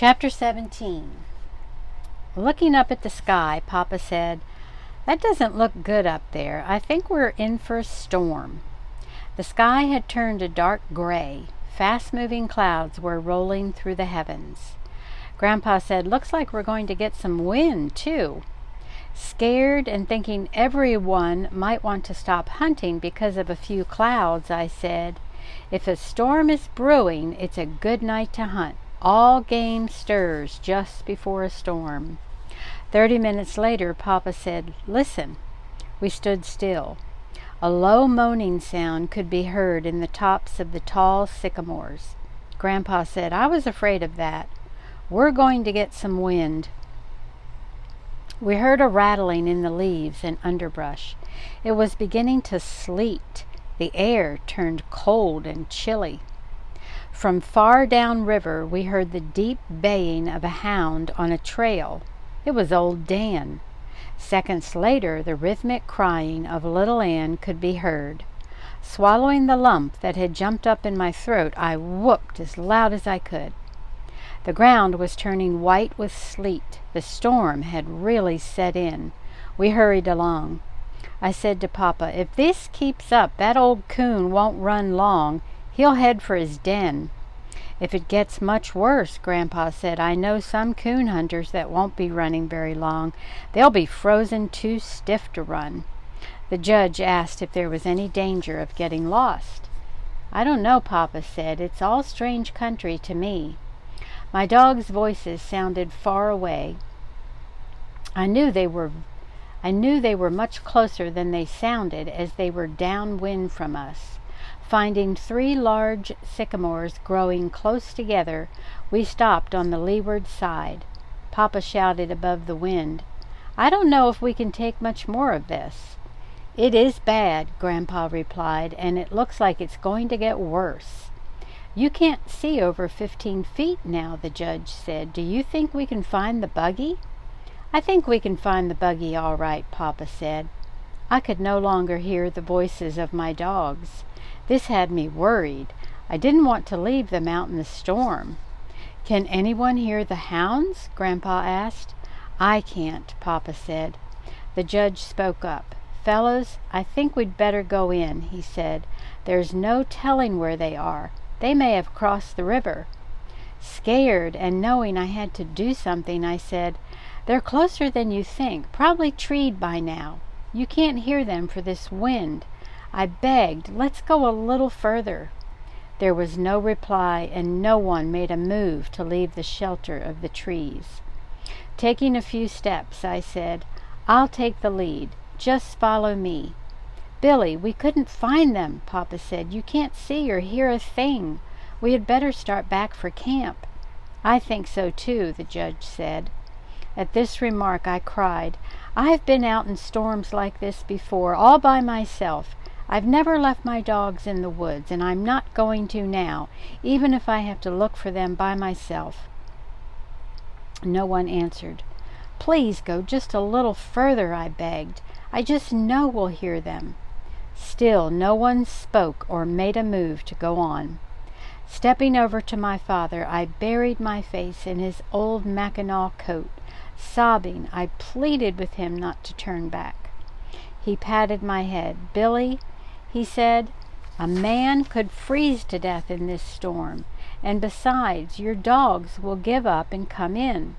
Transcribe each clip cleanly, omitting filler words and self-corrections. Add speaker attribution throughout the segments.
Speaker 1: Chapter 17. Looking up at the sky, Papa said, "That doesn't look good up there. I think we're in for a storm." The sky had turned a dark gray. Fast-moving clouds were rolling through the heavens. Grandpa said, "Looks like we're going to get some wind, too." Scared and thinking everyone might want to stop hunting because of a few clouds, I said, "If a storm is brewing, it's a good night to hunt. All game stirs just before a storm." 30 minutes later, Papa said, "Listen." We stood still. A low moaning sound could be heard in the tops of the tall sycamores. Grandpa said, "I was afraid of that. We're going to get some wind." We heard a rattling in the leaves and underbrush. It was beginning to sleet. The air turned cold and chilly. From far down river we heard the deep baying of a hound on a trail. It was old Dan. Seconds later the rhythmic crying of little Ann could be heard. Swallowing the lump that had jumped up in my throat, I whooped as loud as I could. The ground was turning white with sleet. The storm had really set in. We hurried along. I said to Papa, "If this keeps up, that old coon won't run long. He'll head for his den." "If it gets much worse," Grandpa said, "I know some coon hunters that won't be running very long. They'll be frozen too stiff to run." The judge asked if there was any danger of getting lost. "I don't know," Papa said. "It's all strange country to me." My dogs' voices sounded far away. I knew they were much closer than they sounded as they were downwind from us. Finding 3 large sycamores growing close together, we stopped on the leeward side. Papa shouted above the wind, "I don't know if we can take much more of this." "It is bad," Grandpa replied, "and it looks like it's going to get worse." "You can't see over 15 feet now," the judge said. "Do you think we can find the buggy?" "I think we can find the buggy all right," Papa said. I could no longer hear the voices of my dogs. This had me worried. I didn't want to leave them out in the storm. "Can anyone hear the hounds?" Grandpa asked. "I can't," Papa said. The judge spoke up. "Fellows, I think we'd better go in," he said. "There's no telling where they are. They may have crossed the river." Scared and knowing I had to do something, I said, "They're closer than you think, probably treed by now. You can't hear them for this wind." I begged, "Let's go a little further." There was no reply, and no one made a move to leave the shelter of the trees. Taking a few steps, I said, "I'll take the lead. Just follow me." "Billy, we couldn't find them," Papa said. "You can't see or hear a thing. We had better start back for camp." "I think so too," the judge said. At this remark I cried, "I've been out in storms like this before, all by myself. I've never left my dogs in the woods, and I'm not going to now, even if I have to look for them by myself." No one answered. "Please go just a little further," I begged. "I just know we'll hear them." Still no one spoke or made a move to go on. Stepping over to my father, I buried my face in his old Mackinaw coat. Sobbing, I pleaded with him not to turn back. He patted my head. "Billy," he said, "a man could freeze to death in this storm, and besides, your dogs will give up and come in."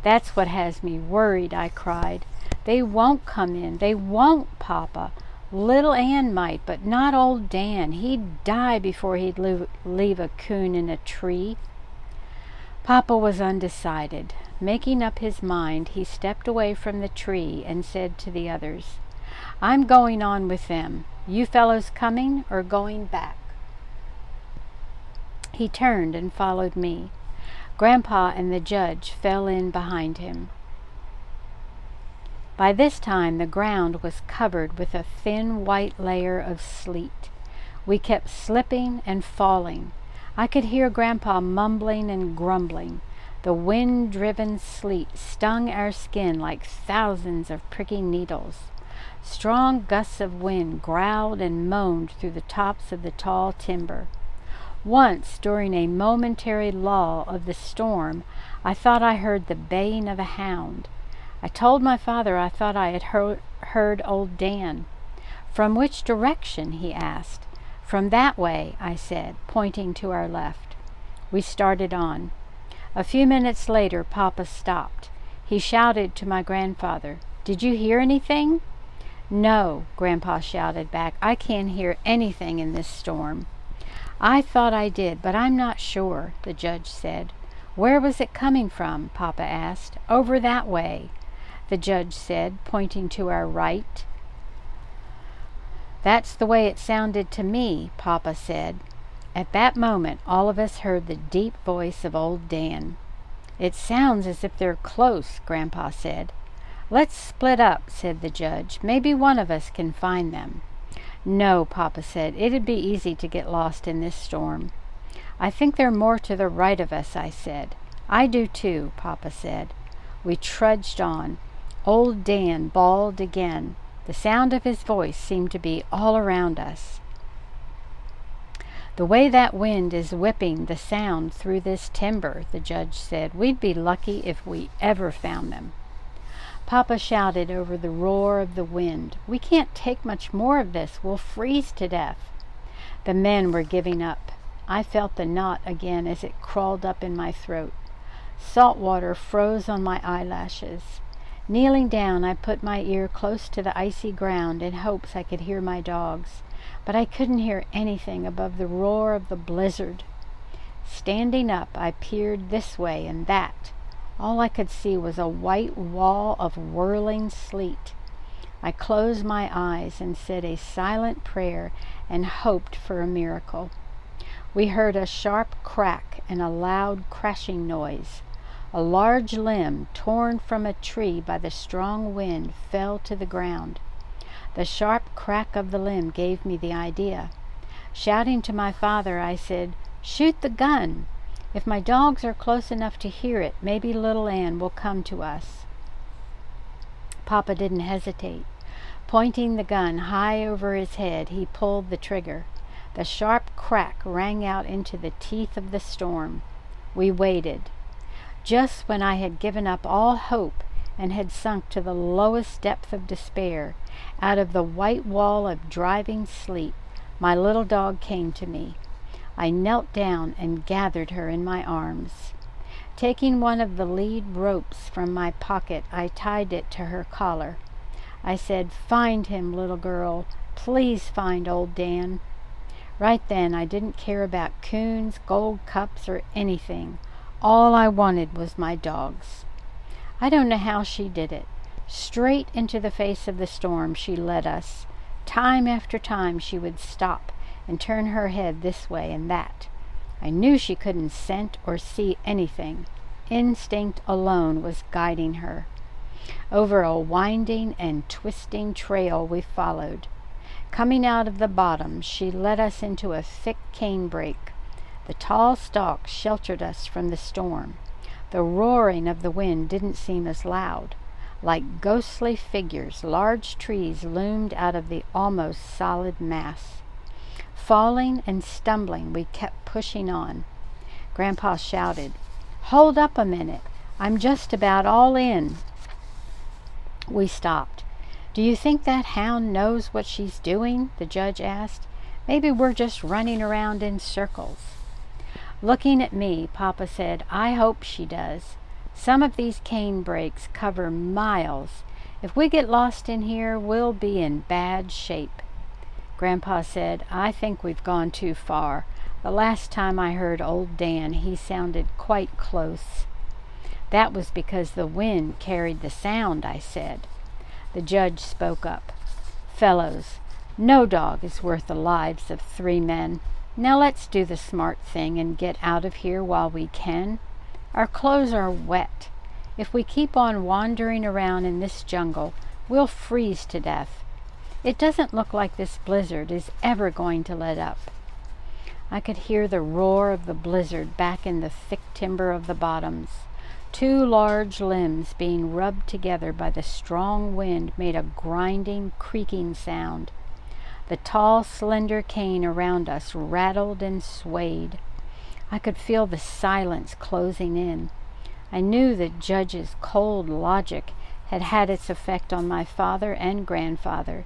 Speaker 1: "That's what has me worried," I cried. "They won't come in. They won't, Papa. Little Ann might, but not old Dan. He'd die before he'd leave a coon in a tree." Papa was undecided. Making up his mind, he stepped away from the tree and said to the others, "I'm going on with them. You fellows coming or going back?" He turned and followed me. Grandpa and the judge fell in behind him. By this time the ground was covered with a thin white layer of sleet. We kept slipping and falling. I could hear Grandpa mumbling and grumbling. The wind-driven sleet stung our skin like thousands of pricking needles. Strong gusts of wind growled and moaned through the tops of the tall timber. Once, during a momentary lull of the storm, I thought I heard the baying of a hound. I told my father I thought I had heard old Dan. "From which direction?" he asked. "From that way," I said, pointing to our left. We started on. A few minutes later, Papa stopped. He shouted to my grandfather, "Did you hear anything?" "No," Grandpa shouted back. "I can't hear anything in this storm." "I thought I did, but I'm not sure," the judge said. "Where was it coming from?" Papa asked. "Over that way," the judge said, pointing to our right. "That's the way it sounded to me," Papa said. At that moment, all of us heard the deep voice of old Dan. "It sounds as if they're close," Grandpa said. "Let's split up," said the judge. "Maybe one of us can find them." "No," Papa said. "It'd be easy to get lost in this storm." "I think they're more to the right of us," I said. "I do too," Papa said. We trudged on. Old Dan bawled again. The sound of his voice seemed to be all around us. "The way that wind is whipping the sound through this timber," the judge said, "we'd be lucky if we ever found them." Papa shouted over the roar of the wind, "We can't take much more of this. We'll freeze to death." The men were giving up. I felt the knot again as it crawled up in my throat. Salt water froze on my eyelashes. Kneeling down, I put my ear close to the icy ground in hopes I could hear my dogs, but I couldn't hear anything above the roar of the blizzard. Standing up, I peered this way and that. All I could see was a white wall of whirling sleet. I closed my eyes and said a silent prayer and hoped for a miracle. We heard a sharp crack and a loud crashing noise. A large limb, torn from a tree by the strong wind, fell to the ground. The sharp crack of the limb gave me the idea. Shouting to my father, I said, "Shoot the gun! If my dogs are close enough to hear it, maybe little Ann will come to us." Papa didn't hesitate. Pointing the gun high over his head, he pulled the trigger. The sharp crack rang out into the teeth of the storm. We waited. Just when I had given up all hope and had sunk to the lowest depth of despair, out of the white wall of driving sleet, my little dog came to me. I knelt down and gathered her in my arms. Taking one of the lead ropes from my pocket, I tied it to her collar. I said, "Find him, little girl. Please find old Dan." Right then, I didn't care about coons, gold cups, or anything. All I wanted was my dogs. I don't know how she did it. Straight into the face of the storm she led us. Time after time she would stop and turn her head this way and that. I knew she couldn't scent or see anything. Instinct alone was guiding her. Over a winding and twisting trail we followed. Coming out of the bottom, she led us into a thick canebrake. The tall stalks sheltered us from the storm. The roaring of the wind didn't seem as loud. Like ghostly figures, large trees loomed out of the almost solid mass. Falling and stumbling, we kept pushing on. Grandpa shouted, "Hold up a minute. I'm just about all in." We stopped. "Do you think that hound knows what she's doing?" the judge asked. "Maybe we're just running around in circles." Looking at me, Papa said, "I hope she does. Some of these cane brakes cover miles. If we get lost in here, we'll be in bad shape." Grandpa said, "I think we've gone too far. The last time I heard old Dan, he sounded quite close." "That was because the wind carried the sound," I said. The judge spoke up. "Fellows, no dog is worth the lives of 3 men. Now let's do the smart thing and get out of here while we can. Our clothes are wet. If we keep on wandering around in this jungle, we'll freeze to death. It doesn't look like this blizzard is ever going to let up." I could hear the roar of the blizzard back in the thick timber of the bottoms. 2 large limbs being rubbed together by the strong wind made a grinding, creaking sound. The tall, slender cane around us rattled and swayed. I could feel the silence closing in. I knew the judge's cold logic had had its effect on my father and grandfather.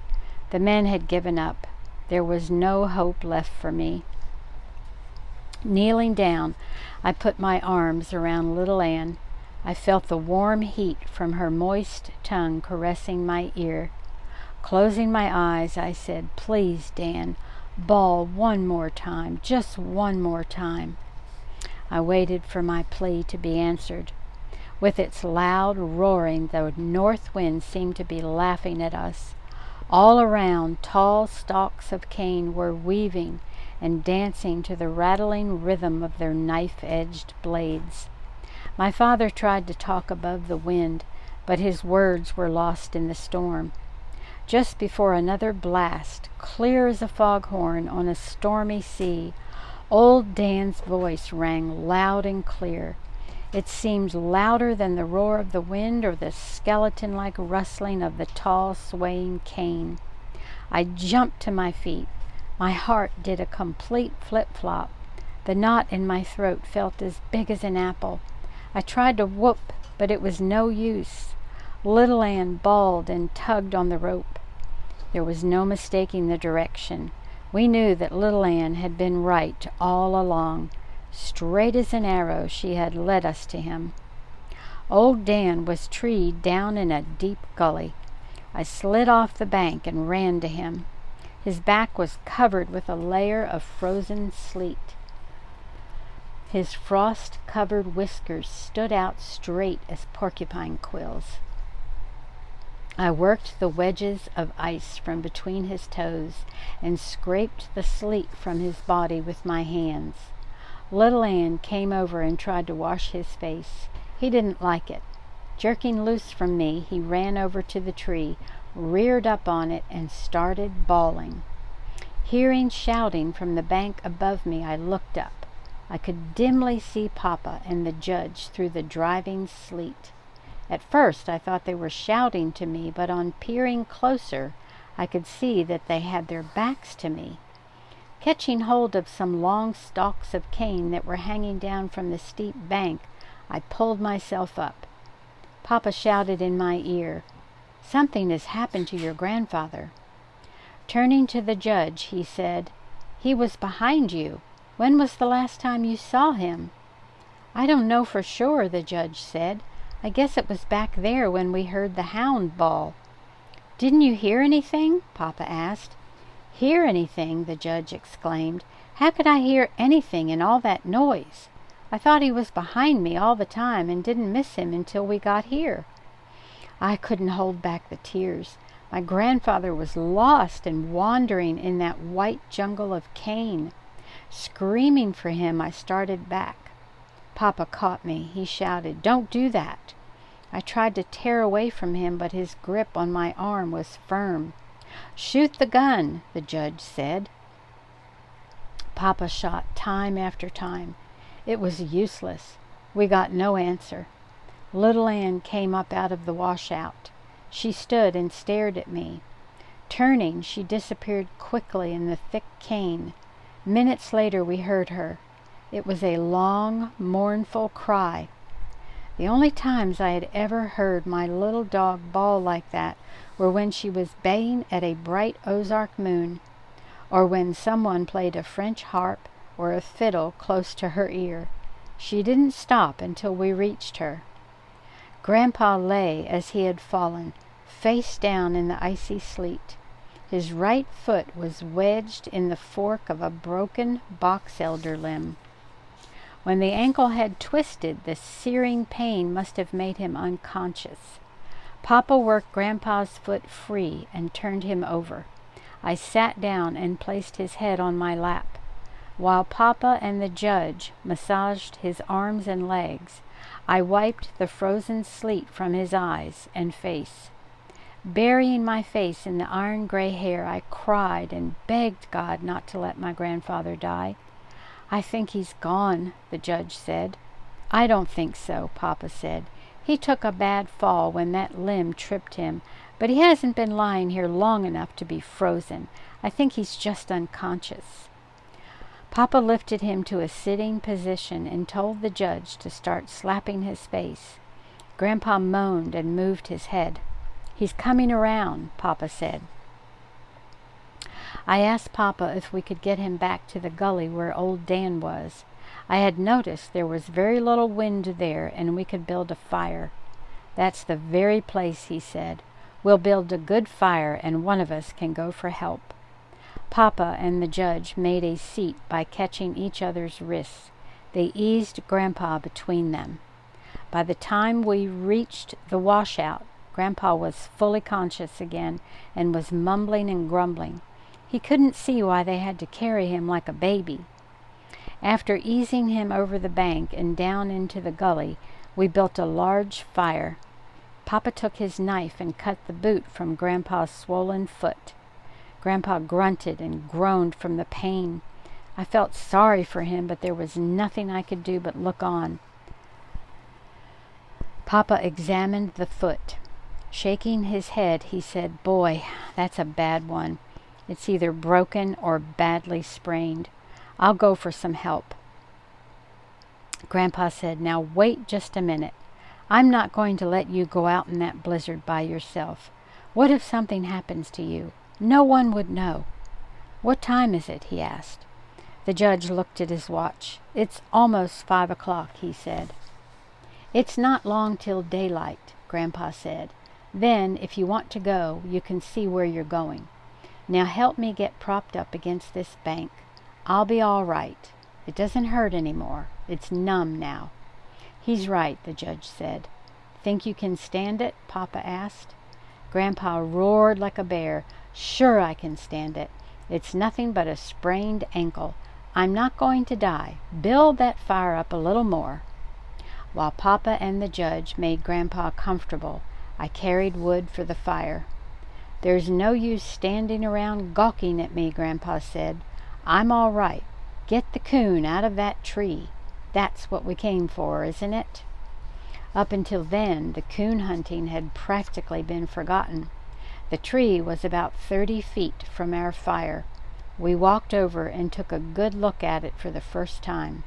Speaker 1: The men had given up. There was no hope left for me. Kneeling down, I put my arms around little Anne. I felt the warm heat from her moist tongue caressing my ear. Closing my eyes, I said, "Please, Dan, bawl one more time, just one more time." I waited for my plea to be answered. With its loud roaring, the north wind seemed to be laughing at us. All around, tall stalks of cane were weaving and dancing to the rattling rhythm of their knife-edged blades. My father tried to talk above the wind, but his words were lost in the storm. Just before another blast, clear as a foghorn on a stormy sea, old Dan's voice rang loud and clear. It seemed louder than the roar of the wind or the skeleton-like rustling of the tall, swaying cane. I jumped to my feet. My heart did a complete flip-flop. The knot in my throat felt as big as an apple. I tried to whoop, but it was no use. Little Anne bawled and tugged on the rope. There was no mistaking the direction. We knew that little Anne had been right all along. Straight as an arrow, she had led us to him. Old Dan was treed down in a deep gully. I slid off the bank and ran to him. His back was covered with a layer of frozen sleet. His frost-covered whiskers stood out straight as porcupine quills. I worked the wedges of ice from between his toes and scraped the sleet from his body with my hands. Little Anne came over and tried to wash his face. He didn't like it. Jerking loose from me, he ran over to the tree, reared up on it, and started bawling. Hearing shouting from the bank above me, I looked up. I could dimly see Papa and the judge through the driving sleet. At first I thought they were shouting to me, but on peering closer, I could see that they had their backs to me. Catching hold of some long stalks of cane that were hanging down from the steep bank, I pulled myself up. Papa shouted in my ear, "Something has happened to your grandfather." Turning to the judge, he said, "He was behind you. When was the last time you saw him?" "I don't know for sure," the judge said. "I guess it was back there when we heard the hound bawl." "Didn't you hear anything?" Papa asked. "Hear anything?" the judge exclaimed. "How could I hear anything in all that noise? I thought he was behind me all the time and didn't miss him until we got here." I couldn't hold back the tears. My grandfather was lost and wandering in that white jungle of cane. Screaming for him, I started back. Papa caught me. He shouted, "Don't do that." I tried to tear away from him, but his grip on my arm was firm. "Shoot the gun," the judge said. Papa shot time after time. It was useless. We got no answer. Little Anne came up out of the washout. She stood and stared at me. Turning, she disappeared quickly in the thick cane. Minutes later we heard her. It was a long, mournful cry. The only times I had ever heard my little dog bawl like that were when she was baying at a bright Ozark moon, or when someone played a French harp or a fiddle close to her ear. She didn't stop until we reached her. Grandpa lay as he had fallen, face down in the icy sleet. His right foot was wedged in the fork of a broken box elder limb. When the ankle had twisted, the searing pain must have made him unconscious. Papa worked Grandpa's foot free and turned him over. I sat down and placed his head on my lap. While Papa and the judge massaged his arms and legs, I wiped the frozen sleet from his eyes and face. Burying my face in the iron-gray hair, I cried and begged God not to let my grandfather die. "I think he's gone," the judge said. "I don't think so," Papa said. "He took a bad fall when that limb tripped him, but he hasn't been lying here long enough to be frozen. I think he's just unconscious." Papa lifted him to a sitting position and told the judge to start slapping his face. Grandpa moaned and moved his head. "He's coming around," Papa said. I asked Papa if we could get him back to the gully where old Dan was. I had noticed there was very little wind there and we could build a fire. "That's the very place," he said. "We'll build a good fire and one of us can go for help." Papa and the judge made a seat by catching each other's wrists. They eased Grandpa between them. By the time we reached the washout, Grandpa was fully conscious again and was mumbling and grumbling. He couldn't see why they had to carry him like a baby. After easing him over the bank and down into the gully, we built a large fire. Papa took his knife and cut the boot from Grandpa's swollen foot. Grandpa grunted and groaned from the pain. I felt sorry for him, but there was nothing I could do but look on. Papa examined the foot. Shaking his head, he said, "Boy, that's a bad one. It's either broken or badly sprained. I'll go for some help." Grandpa said, "Now wait just a minute. I'm not going to let you go out in that blizzard by yourself. What if something happens to you? No one would know." "What time is it?" he asked. The judge looked at his watch. "It's almost 5 o'clock, he said. "It's not long till daylight," Grandpa said. "Then, if you want to go, you can see where you're going. Now help me get propped up against this bank. I'll be all right. It doesn't hurt anymore. It's numb now." "He's right," the judge said. "Think you can stand it?" Papa asked. Grandpa roared like a bear. "Sure I can stand it. It's nothing but a sprained ankle. I'm not going to die. Build that fire up a little more." While Papa and the judge made Grandpa comfortable, I carried wood for the fire. "There's no use standing around gawking at me," Grandpa said. "I'm all right. Get the coon out of that tree. That's what we came for, isn't it?" Up until then, the coon hunting had practically been forgotten. The tree was about 30 feet from our fire. We walked over and took a good look at it for the first time.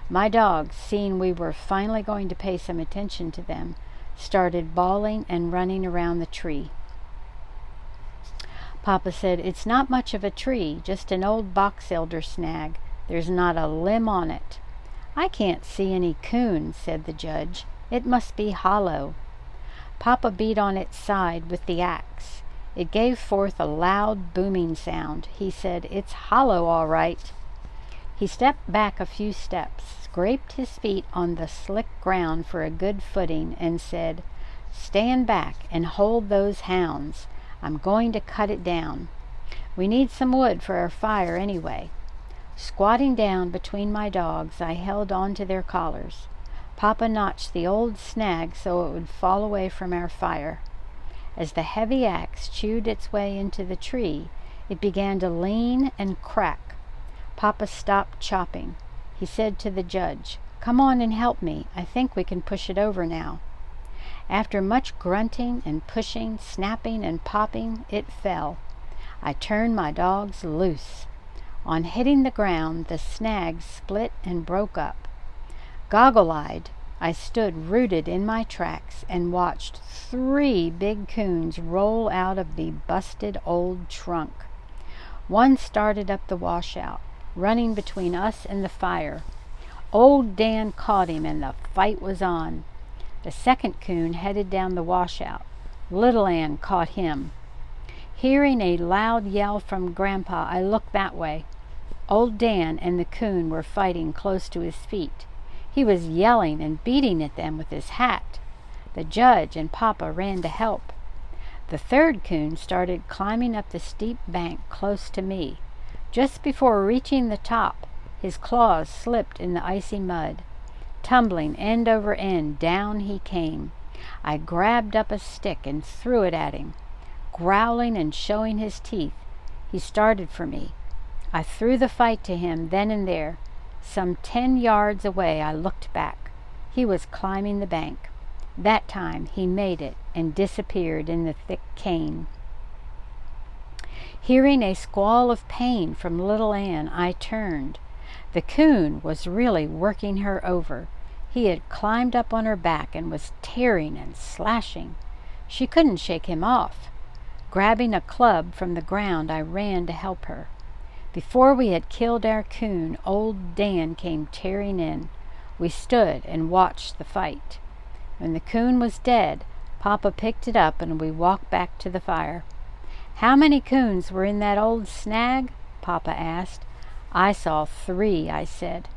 Speaker 1: My dogs, seeing we were finally going to pay some attention to them, started bawling and running around the tree. Papa said, "It's not much of a tree, just an old box elder snag. There's not a limb on it." "I can't see any coon," said the judge. "It must be hollow." Papa beat on its side with the axe. It gave forth a loud booming sound. He said, "It's hollow all right." He stepped back a few steps, scraped his feet on the slick ground for a good footing, and said, "Stand back and hold those hounds. I'm going to cut it down. We need some wood for our fire anyway." Squatting down between my dogs, I held on to their collars. Papa notched the old snag so it would fall away from our fire. As the heavy axe chewed its way into the tree, it began to lean and crack. Papa stopped chopping. He said to the judge, "Come on and help me. I think we can push it over now." After much grunting and pushing, snapping and popping, it fell. I turned my dogs loose. On hitting the ground, the snag split and broke up. Goggle-eyed, I stood rooted in my tracks and watched 3 big coons roll out of the busted old trunk. One started up the washout, running between us and the fire. Old Dan caught him and the fight was on. The second coon headed down the washout. Little Ann caught him. Hearing a loud yell from Grandpa, I looked that way. Old Dan and the coon were fighting close to his feet. He was yelling and beating at them with his hat. The judge and Papa ran to help. The third coon started climbing up the steep bank close to me. Just before reaching the top, his claws slipped in the icy mud. Tumbling end over end, down he came. I grabbed up a stick and threw it at him. Growling and showing his teeth, he started for me. I threw the fight to him then and there. Some 10 yards away, I looked back. He was climbing the bank. That time he made it and disappeared in the thick cane. Hearing a squall of pain from little Ann, I turned. The coon was really working her over. He had climbed up on her back and was tearing and slashing. She couldn't shake him off. Grabbing a club from the ground, I ran to help her. Before we had killed our coon, old Dan came tearing in. We stood and watched the fight. When the coon was dead, Papa picked it up and we walked back to the fire. "How many coons were in that old snag?" Papa asked. "I saw 3, I said.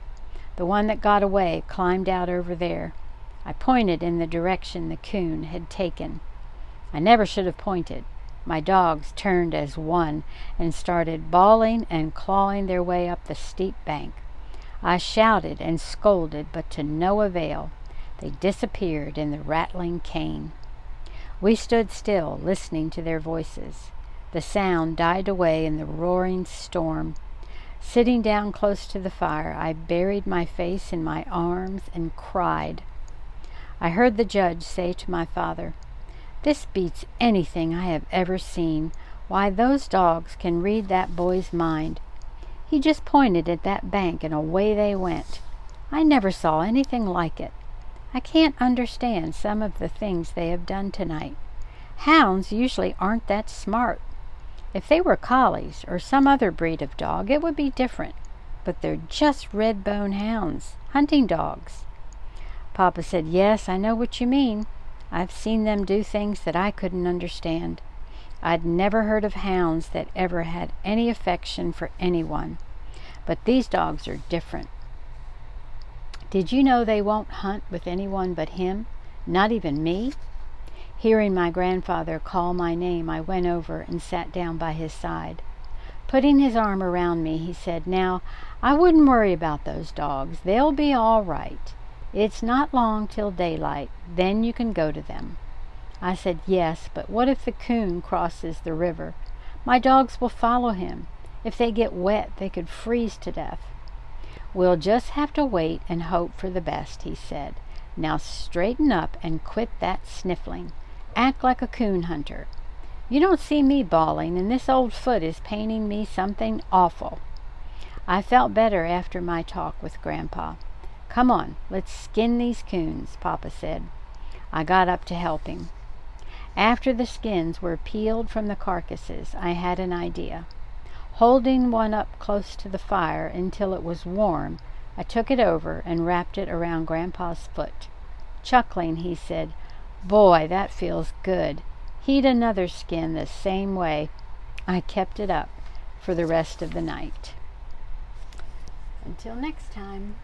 Speaker 1: "The one that got away climbed out over there." I pointed in the direction the coon had taken. I never should have pointed. My dogs turned as one and started bawling and clawing their way up the steep bank. I shouted and scolded, but to no avail. They disappeared in the rattling cane. We stood still, listening to their voices. The sound died away in the roaring storm. Sitting down close to the fire, I buried my face in my arms and cried. I heard the judge say to my father, "This beats anything I have ever seen. Why, those dogs can read that boy's mind. He just pointed at that bank and away they went. I never saw anything like it. I can't understand some of the things they have done tonight. Hounds usually aren't that smart. If they were collies or some other breed of dog, it would be different. But they're just red-bone hounds, hunting dogs." Papa said, "Yes, I know what you mean. I've seen them do things that I couldn't understand. I'd never heard of hounds that ever had any affection for anyone. But these dogs are different. Did you know they won't hunt with anyone but him? Not even me?" Hearing my grandfather call my name, I went over and sat down by his side. Putting his arm around me, he said, "Now, I wouldn't worry about those dogs. They'll be all right. It's not long till daylight. Then you can go to them." I said, "Yes, but what if the coon crosses the river? My dogs will follow him. If they get wet, they could freeze to death." "We'll just have to wait and hope for the best," he said. "Now straighten up and quit that sniffling. Act like a coon hunter. You don't see me bawling, and this old foot is paining me something awful." I felt better after my talk with Grandpa. "Come on, let's skin these coons," Papa said. I got up to help him. After the skins were peeled from the carcasses, I had an idea. Holding one up close to the fire until it was warm, I took it over and wrapped it around Grandpa's foot. Chuckling, he said, "Boy, that feels good. Heat another skin the same way." I kept it up for the rest of the night. Until next time.